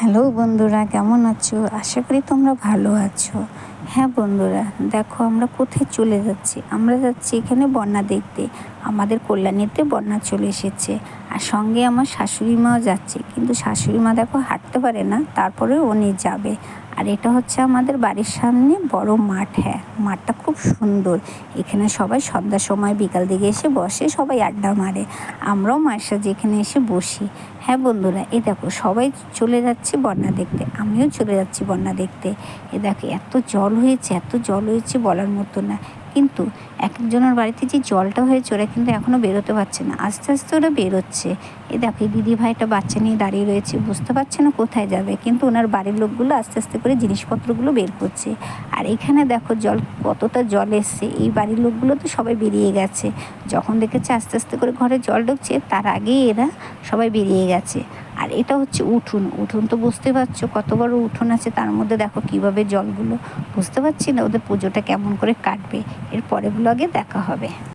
Hello বন্ধুরা, কেমন আছো? আশা করি তোমরা ভালো আছো। হ্যাঁ বন্ধুরা, দেখো আমরা কোথায় চলে যাচ্ছি। আমরা যাচ্ছি এখানে বন্যা দেখতে। আমাদের কল্যাণীতে বন্যা চলে এসেছে। আর সঙ্গে আমার শাশুড়ি মাও যাচ্ছে, কিন্তু শাশুড়ি মা দেখো হাঁটতে পারে না, তারপরে উনি যাবে। আর এটা হচ্ছে আমাদের বাড়ির সামনে বড় মাঠ। হ্যাঁ, মাঠটা খুব সুন্দর। এখানে সবাই সন্ধ্যার সময় বিকাল দিকে এসে বসে, সবাই আড্ডা মারে। আমরাও মায়ের সাথে এখানে এসে বসি। হ্যাঁ বন্ধুরা, এই দেখো সবাই চলে যাচ্ছে বন্যা দেখতে, আমিও চলে যাচ্ছি বন্যা দেখতে। এ দেখো এত জল হয়েছে, এত জল হয়েছে বলার মতো না। কিন্তু এক একজনের বাড়িতে যে জলটা হয়েছে ওরা কিন্তু এখনও বেরোতে পারছে না, আস্তে আস্তে ওরা বেরোচ্ছে। এ দেখো এই দিদি ভাইটা বাচ্চা নিয়ে দাঁড়িয়ে রয়েছে, বুঝতে পারছে না কোথায় যাবে, কিন্তু ওনার বাড়ির লোকগুলো আস্তে আস্তে করে জিনিসপত্রগুলো বের করছে। আর এখানে দেখো জল, কতটা জল এসছে। এই বাড়ির লোকগুলো তো সবাই বেরিয়ে গেছে, যখন দেখেছে আস্তে আস্তে করে ঘরে জল ঢুকছে তার আগেই এরা সবাই বেরিয়ে গেছে। আর এটা হচ্ছে উঠোন। উঠোন তো বুঝতে পারছো কত বড় উঠোন আছে, তার মধ্যে দেখো কিভাবে জলগুলো, বুঝতে পারছি না ওদের পুজোটা কেমন করে কাটবে। এর পরের ব্লগে দেখা হবে।